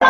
Good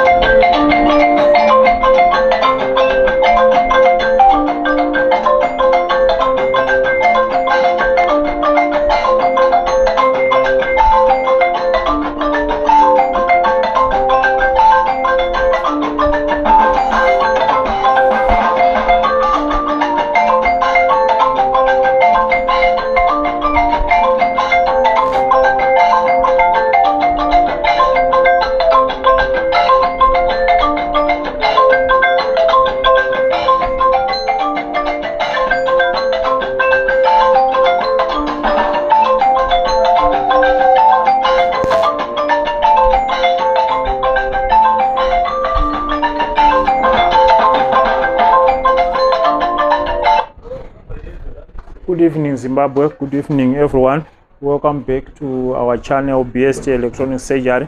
evening, Zimbabwe. Good evening, everyone. Welcome back to our channel, BST Electronic Surgery.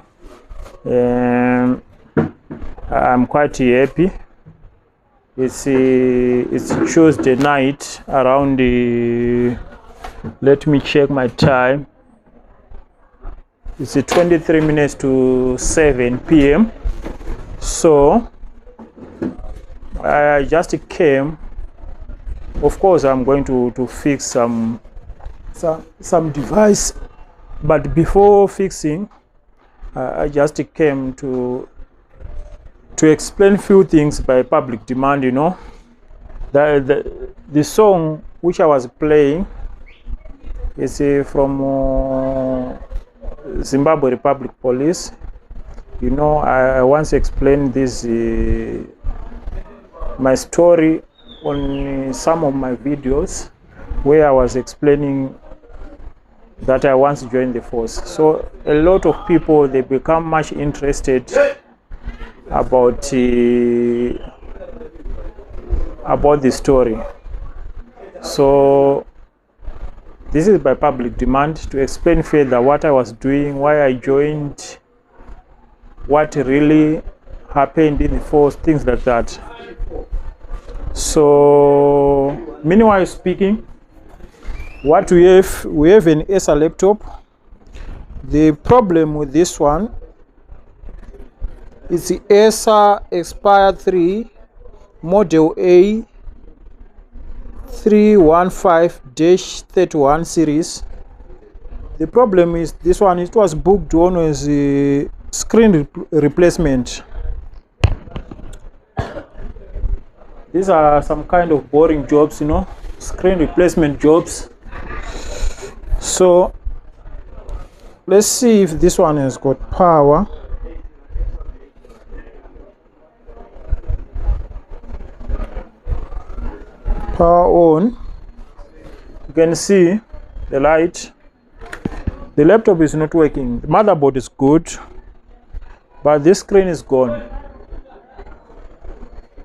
I'm quite happy. It's Tuesday night around let me check my time. It's 23 minutes to 7 p.m. So I just came. Of course, I'm going to fix some device, but before fixing, I just came to explain few things by public demand. You know, the song which I was playing is from Zimbabwe Republic Police. You know, I once explained this my story on some of my videos where I was explaining that I once joined the force. So a lot of people, they become much interested about the story. So this is by public demand to explain further what I was doing, why I joined, what really happened in the force, things like that. So meanwhile speaking, what we have an Acer laptop. The problem with this one is the Acer Aspire 3 model A 315-31 series. The problem is this one, it was booked on as a screen replacement. These are some kind of boring jobs, you know, screen replacement jobs. So let's see if this one has got power. Power on. You can see the light. The laptop is not working. The motherboard is good, but this screen is gone.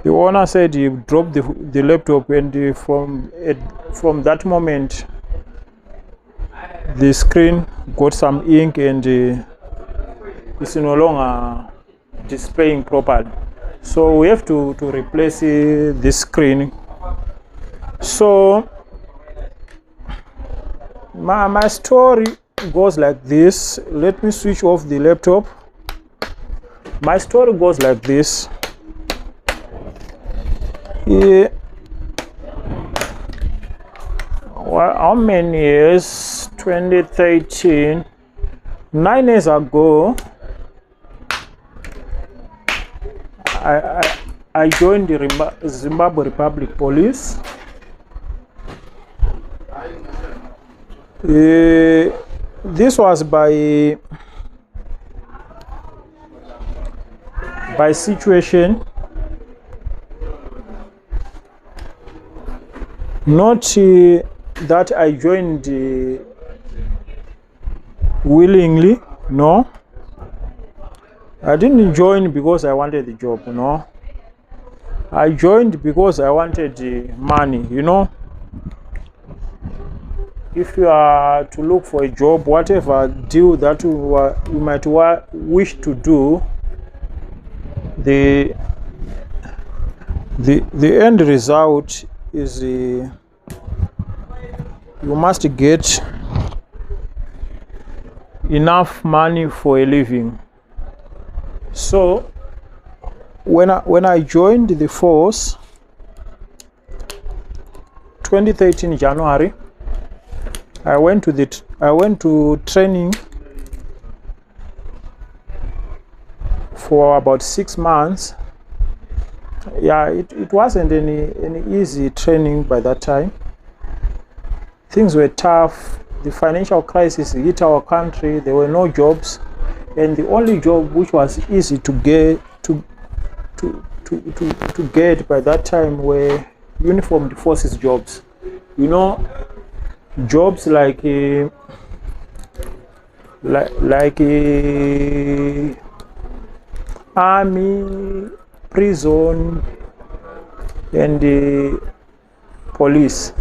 The owner said he dropped the laptop, and from that moment the screen got some ink and it's no longer displaying properly. So we have to replace this screen. So my story goes like this. Let me switch off the laptop. My story goes like this. Yeah. Well, how many years? 2013. 9 years ago, I joined the Zimbabwe Republic Police. This was by situation. Not that I joined willingly, no. I didn't join because I wanted the job, no. I joined because I wanted money, you know. If you are to look for a job, whatever deal that you might wish to do, the end result is you must get enough money for a living. So when I joined the force 2013 January, I went to training for about 6 months. Yeah, it wasn't any easy training by that time. Things were tough. The financial crisis hit our country. There were no jobs, and the only job which was easy to get to get by that time were uniformed forces jobs. You know, jobs like army, prison, and police.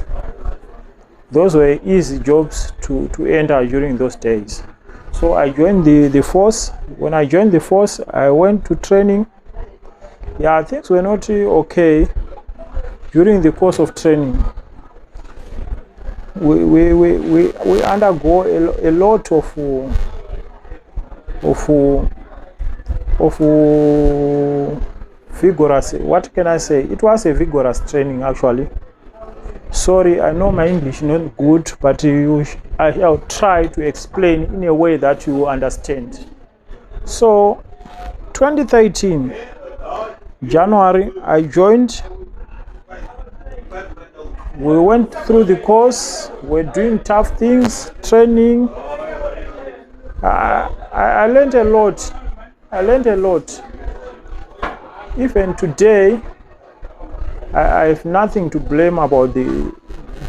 Those were easy jobs to enter during those days. So I joined the force. When I joined the force, I went to training. Yeah, things were not okay during the course of training. We undergo a lot of vigorous, what can I say? It was a vigorous training actually. Sorry, I know my English is not good, but I'll try to explain in a way that you understand. So 2013 January, I joined. We went through the course. We're doing tough things, training. I learned a lot. Even today, I have nothing to blame about the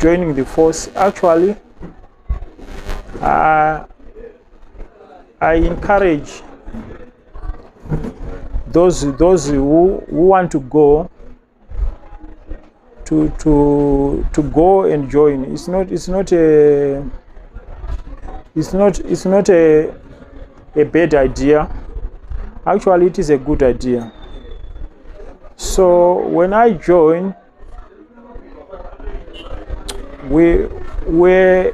joining the force. Actually, I encourage those who want to go to go and join. It's not a bad idea. Actually, it is a good idea. So when I joined, we were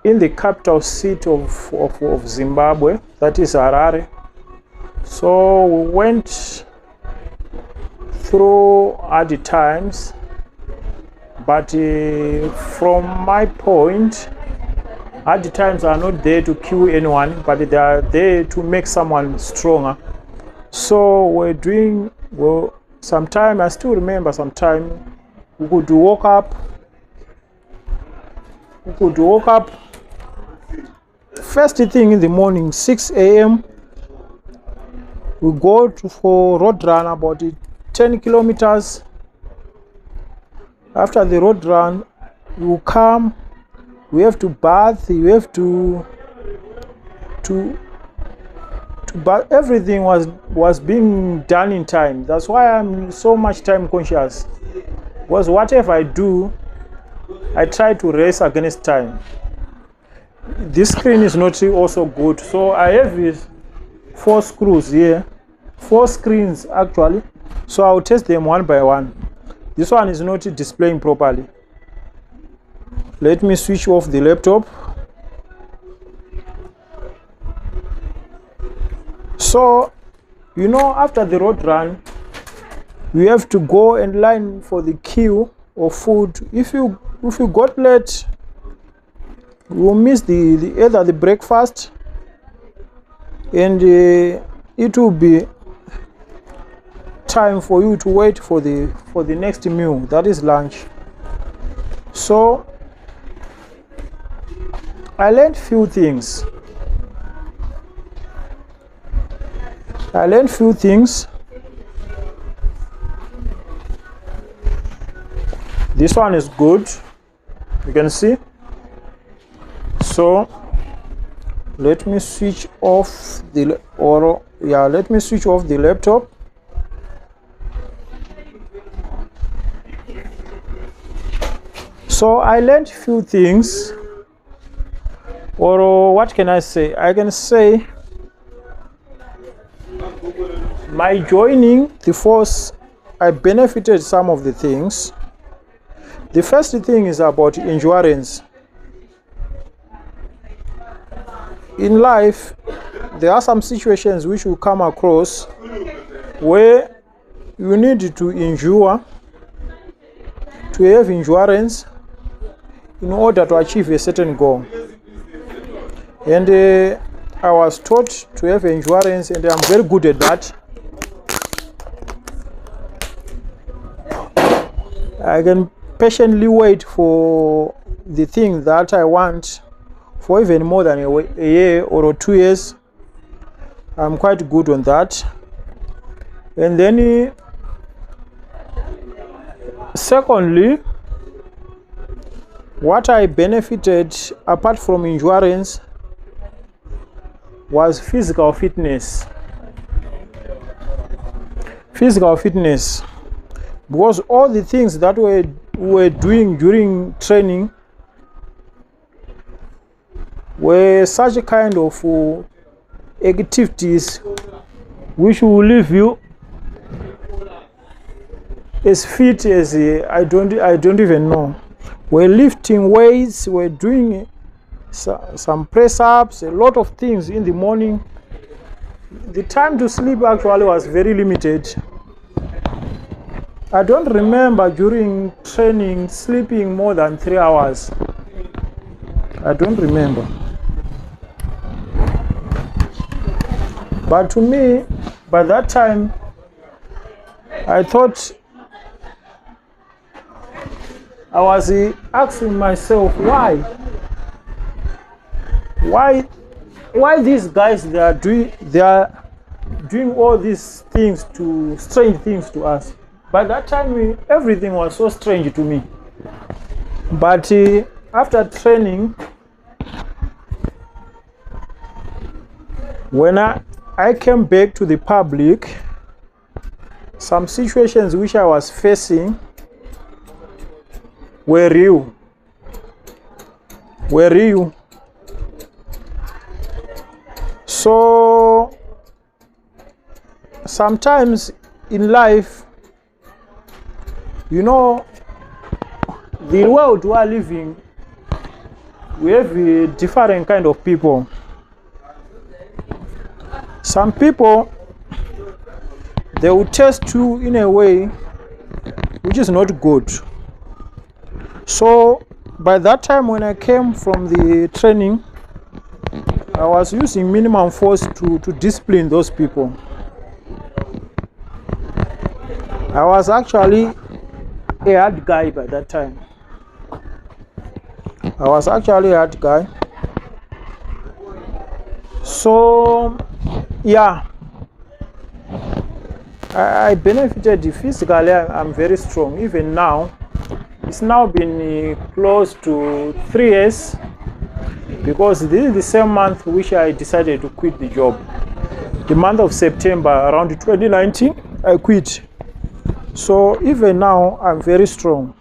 in the capital city of Zimbabwe, that is Harare. So we went through hard times, but from my point, hard times are not there to kill anyone, but they are there to make someone stronger. So we're doing well. Sometime I still remember. Sometime we could wake up. First thing in the morning, 6 a.m. We go for road run about 10 kilometers. After the road run, you come. We have to bath. You have to but everything was being done in time. That's why I'm so much time conscious, because whatever I do, I try to race against time. This screen is not also good, so I have these 4 screws here, 4 screens actually, so I'll test them one by one. This one is not displaying properly. Let me switch off the laptop. So, you know, after the road run, we have to go and line for the queue of food. If you got late, you will miss either the breakfast, and it will be time for you to wait for the next meal, that is lunch. So I learned few things. This one is good, you can see. So let me switch off let me switch off the laptop. So I learned few things, or what can I say? I can say my joining the force, I benefited some of the things. The first thing is about endurance. In life, there are some situations which you come across where you need to endure, to have endurance in order to achieve a certain goal. And I was taught to have endurance, and I'm very good at that. I can patiently wait for the thing that I want for even more than a year or 2 years. I'm quite good on that. And then secondly, what I benefited apart from endurance was physical fitness. Physical fitness. Because all the things that we were doing during training were such a kind of activities which will leave you as fit as I don't even know. We're lifting weights, we're doing some press-ups, a lot of things in the morning. The time to sleep actually was very limited. I don't remember during training sleeping more than 3 hours. I don't remember. But to me, by that time, I thought I was asking myself, why these guys they are doing all these things, to strange things to us. By that time, everything was so strange to me. But after training, when I came back to the public, some situations which I was facing were real. So sometimes in life, you know, the world we are living, we have a different kind of people. Some people, they will test you in a way which is not good. So by that time when I came from the training, I was using minimum force to discipline those people. I was actually a hard guy by that time. I was actually a hard guy. So yeah, I benefited physically. I'm very strong. Even now, it's now been close to 3 years, because this is the same month which I decided to quit the job. The month of September around 2019, I quit. So even now, I'm very strong,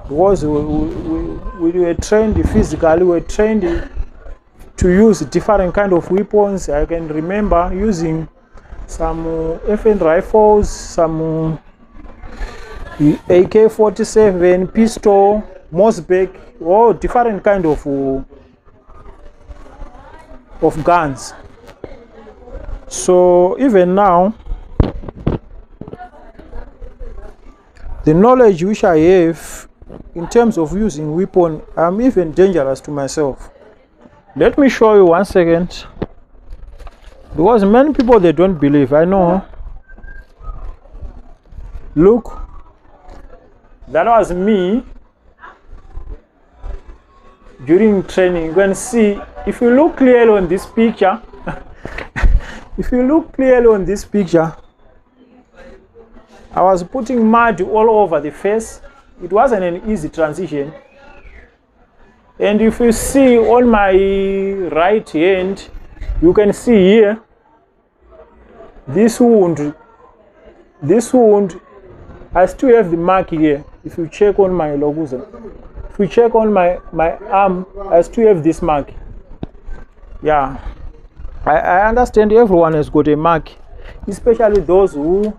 because we were trained physically, we were trained to use different kind of weapons. I can remember using some FN rifles, some AK-47, pistol, Mossberg, all different kind of guns. So even now, the knowledge which I have in terms of using weapon, I'm even dangerous to myself. Let me show you 1 second, because many people, they don't believe. I know. Look, that was me during training. You can see, if you look clearly on this picture, I was putting mud all over the face. It wasn't an easy transition. And if you see on my right hand, you can see here, this wound, I still have the mark here. If you check on my logo, if you check on my arm, I still have this mark. Yeah, I understand everyone has got a mark, especially those who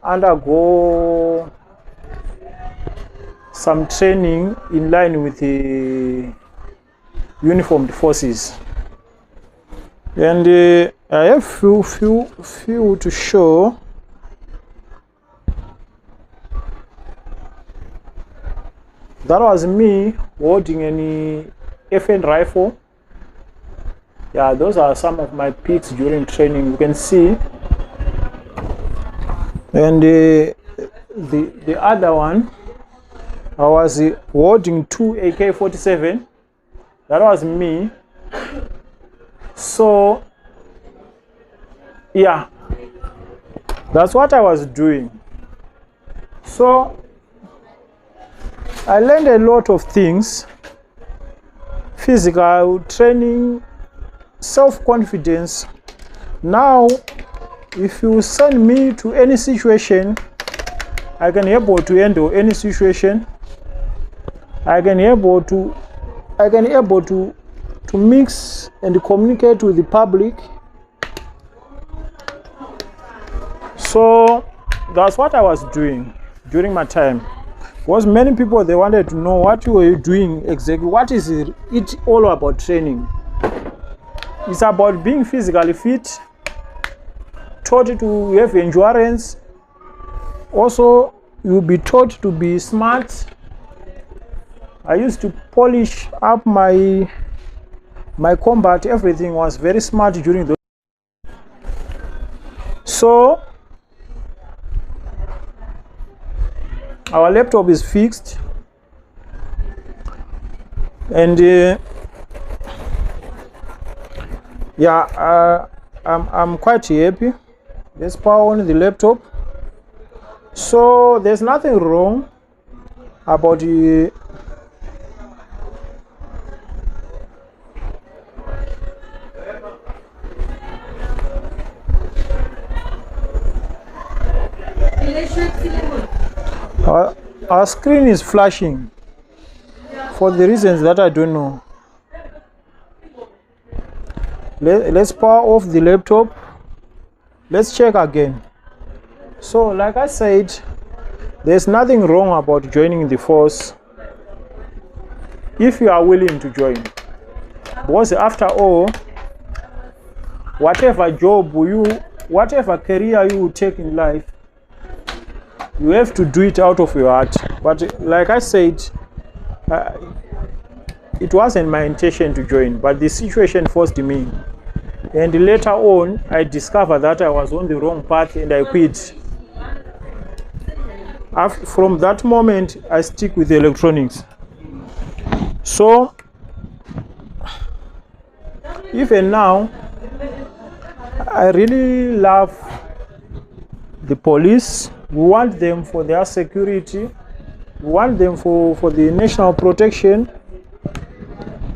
undergo some training in line with the uniformed forces. And I have few to show. That was me holding an FN rifle. Yeah, those are some of my pics during training. You can see. And the other one, I was holding 2 AK-47. That was me. So yeah, that's what I was doing. So I learned a lot of things: physical training, self-confidence. Now if you send me to any situation, I can able to handle any situation. I can able to mix and communicate with the public. So that's what I was doing during my time. Because many people, they wanted to know what you were doing exactly. What is it all about training? It's about being physically fit, taught to have endurance. Also, you'll be taught to be smart. I used to polish up my combat. Everything was very smart during those. So our laptop is fixed, and yeah, I'm quite happy. Let's power on the laptop. So there's nothing wrong about the our screen is flashing for the reasons that I don't know. Let's power off the laptop. Let's check again. So like I said, there's nothing wrong about joining the force if you are willing to join, because after all, whatever job whatever career you will take in life, you have to do it out of your heart. But like I said, it wasn't my intention to join, but the situation forced me. And later on, I discovered that I was on the wrong path and I quit. From that moment, I stick with electronics. So even now, I really love the police. We want them for their security. We want them for the national protection.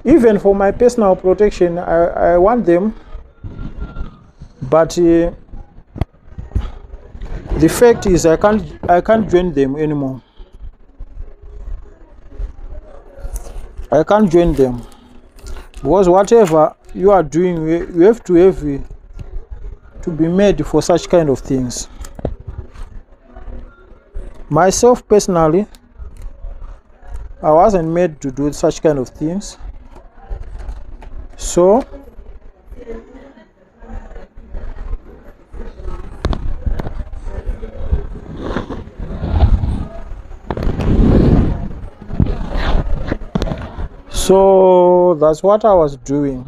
Even for my personal protection, I want them. But the fact is, I can't join them anymore. I can't join them because whatever you are doing, you have to be made for such kind of things. Myself personally, I wasn't made to do such kind of things. So that's what I was doing.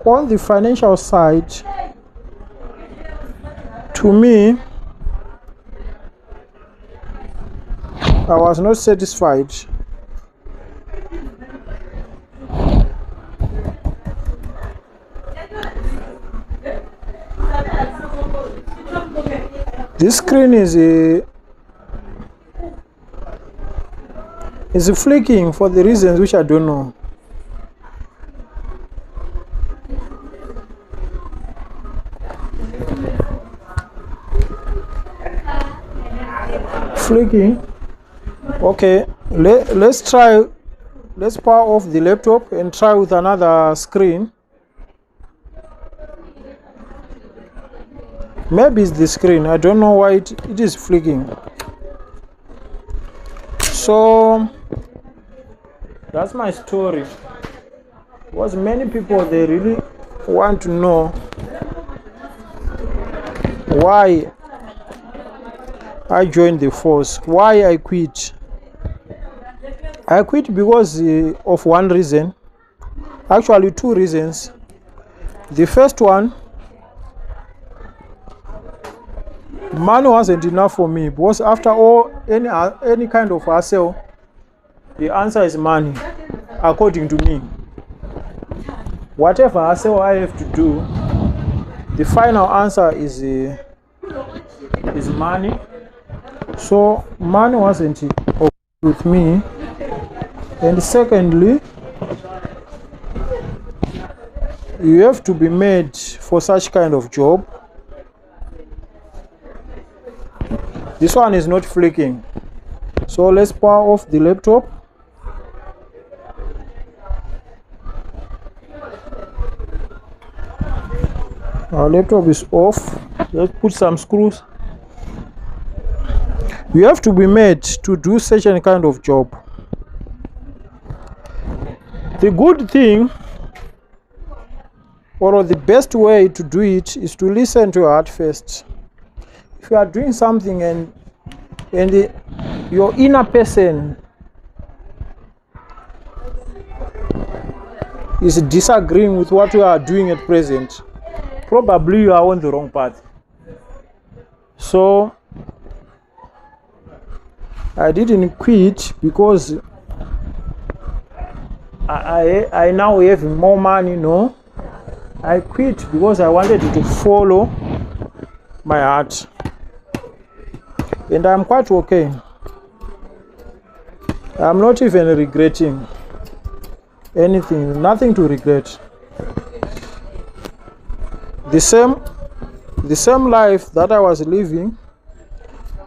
On the financial side, to me, I was not satisfied. This screen is flicking for the reasons which I don't know. Flicking. Okay, let's try. Let's power off the laptop and try with another screen. Maybe it's the screen. I don't know why it is flicking. So that's my story. Because many people, they really want to know why I joined the force. Why I quit? I quit because of one reason. Actually, two reasons. The first one, money wasn't enough for me, because after all, any kind of hustle, the answer is money, according to me. Whatever hustle I have to do, the final answer is money. So money wasn't with me. And secondly, you have to be made for such kind of job. This one is not flicking. So let's power off the laptop. Our laptop is off. Let's put some screws. You have to be made to do such a kind of job. The good thing, or the best way to do it, is to listen to your heart first. If you are doing something and your inner person is disagreeing with what you are doing at present, probably you are on the wrong path. So I didn't quit because I now have more money. No, I quit because I wanted to follow my heart, and I'm quite okay. I'm not even regretting anything, nothing to regret. The same life that I was living,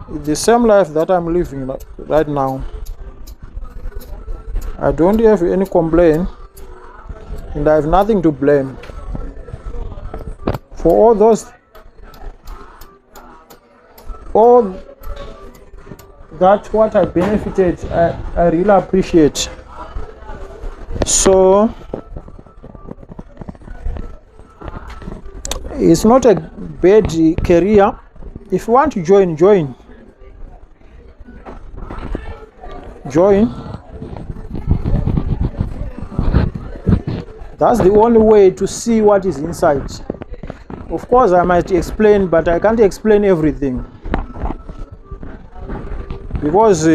the same life that I'm living right now. I don't have any complaint, and I have nothing to blame for all that what I benefited. I really appreciate. So it's not a bad career. If you want to join. That's the only way to see what is inside. Of course, I might explain, but I can't explain everything, because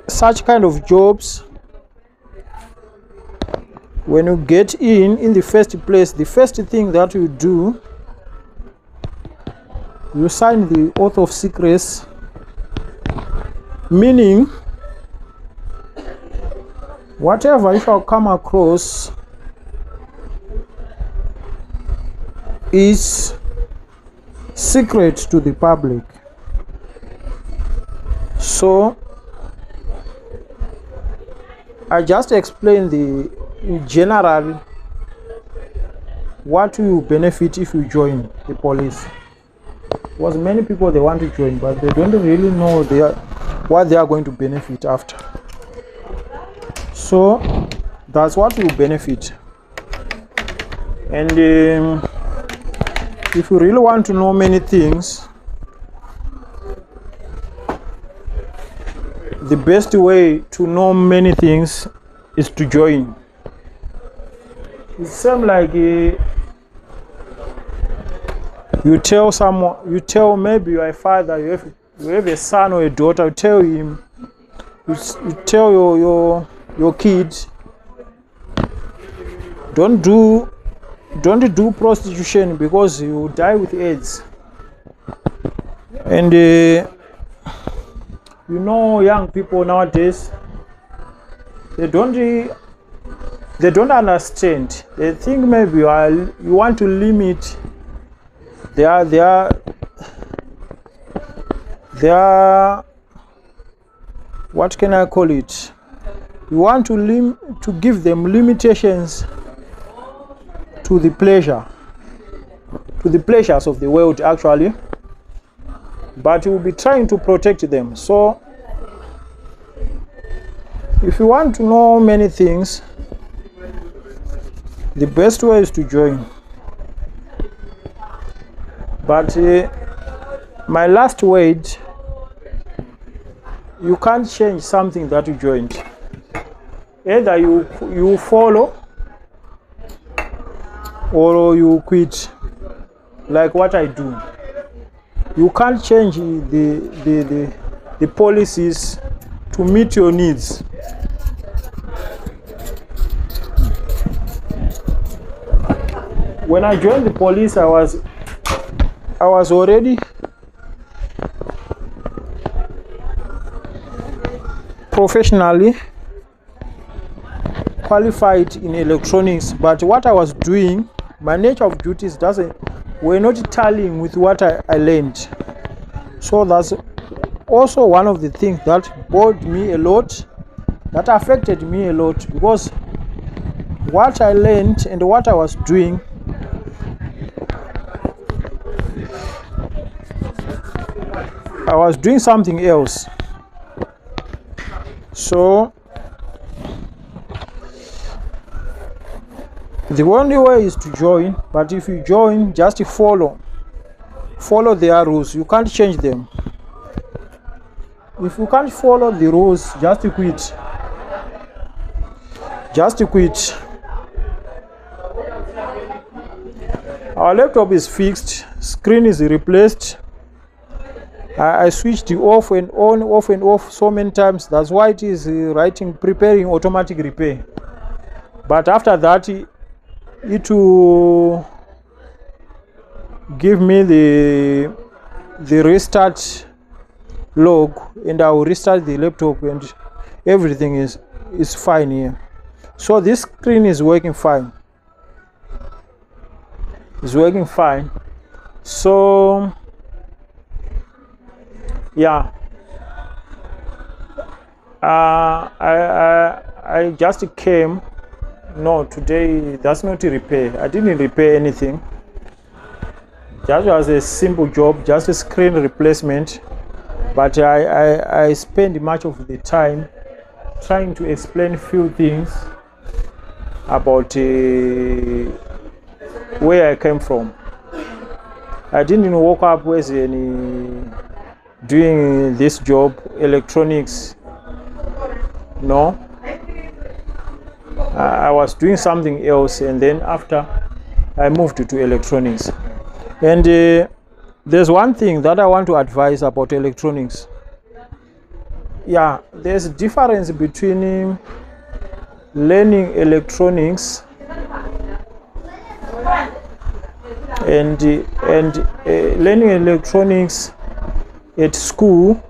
such kind of jobs, when you get in the first place, the first thing that you do, you sign the oath of secrecy, meaning whatever you shall come across is secret to the public. So I just explained in general what you benefit if you join the police. Because many people, they want to join, but they don't really know what they are going to benefit after. So that's what you benefit. And if you really want to know many things, the best way to know many things is to join. It's same like you tell someone, maybe your father, you have a son or a daughter, you tell him, you tell your kid, don't do prostitution because you die with AIDS. And young people nowadays, they don't understand. They think maybe you want to limit their what can I call it? You want to give them limitations to the pleasures of the world, actually, but you will be trying to protect them. So if you want to know many things, the best way is to join. But My last word, you can't change something that you joined. Either you follow or you quit, like what I do. You can't change the policies to meet your needs. When I joined the police, I was already professionally qualified in electronics, but what I was doing, my nature of duties were not tallying with what I learned. So that's also one of the things that bothered me a lot, that affected me a lot, because what I learned and what I was doing I was doing something else. So the only way is to join, but if you join, just follow their rules. You can't change them. If you can't follow the rules, just quit. Just quit. Our laptop is fixed, screen is replaced. I switched it off and off so many times. That's why it is preparing automatic repair. But after that, it will give me the restart log, and I will restart the laptop, and everything is fine here. So this screen is working fine. It's working fine. So yeah, I just came. No, today that's not a repair. I didn't repair anything. Just was a simple job, just a screen replacement. But I spend much of the time trying to explain few things about where I came from. I didn't woke up with any doing this job, electronics. No, I was doing something else, and then after I moved to electronics. And there's one thing that I want to advise about electronics. Yeah, there's a difference between learning electronics and learning electronics at school,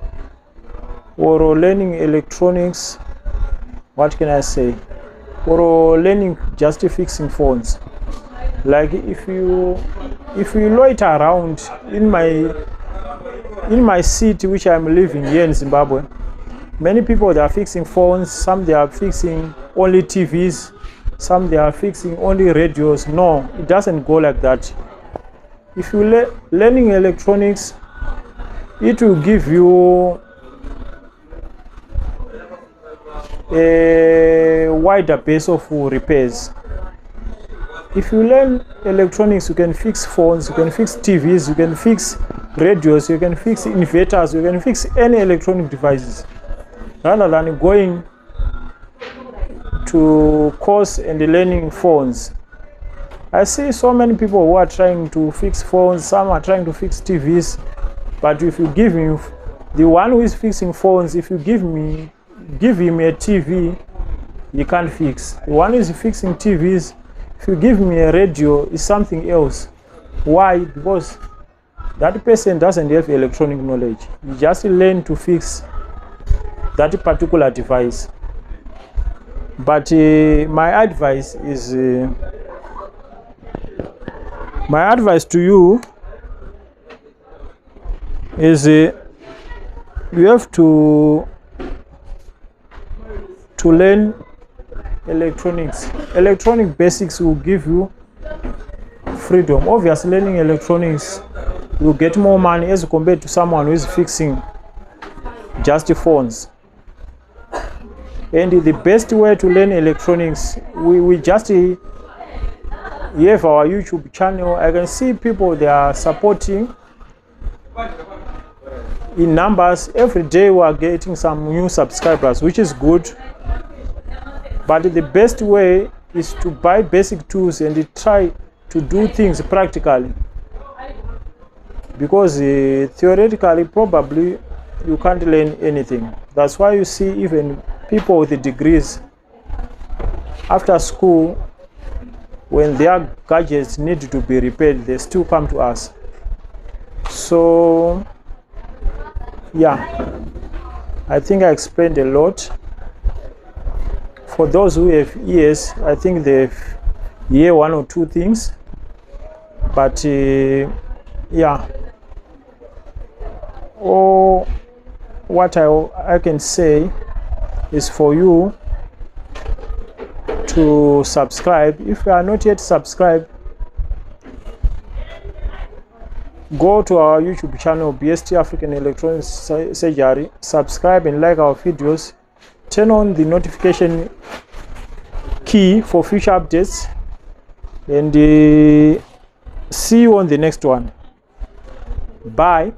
or learning electronics, what can I say, or learning just fixing phones. Like if you loiter around in my city, which I'm living here in Zimbabwe, many people, they are fixing phones, some they are fixing only TVs, some they are fixing only radios. No, it doesn't go like that. If you learning electronics, it will give you a wider base of repairs. If you learn electronics, you can fix phones, you can fix TVs, you can fix radios, you can fix inverters, you can fix any electronic devices, rather than going to course and learning phones. I see so many people who are trying to fix phones, some are trying to fix TVs, but if you give him, the one who is fixing phones, if you give him a TV, he can't fix. The one who is fixing TVs, if you give me a radio, is something else. Why? Because that person doesn't have electronic knowledge. You just learn to fix that particular device. But my advice to you is you have to learn electronics. Electronic basics will give you freedom. Obviously, learning electronics, you get more money as compared to someone who is fixing just phones. And the best way to learn electronics, we just have our YouTube channel. I can see people, they are supporting in numbers. Every day we are getting some new subscribers, which is good, but the best way is to buy basic tools and try to do things practically, because theoretically probably you can't learn anything. That's why you see even people with degrees after school, when their gadgets need to be repaired, they still come to us. So yeah, I think I explained a lot. For those who have ears, I think they hear one or two things, but yeah, all what I can say is for you to subscribe. If you are not yet subscribed, go to our YouTube channel, BST African Electronics Surgery, subscribe and like our videos, turn on the notification key for future updates, and see you on the next one. Bye.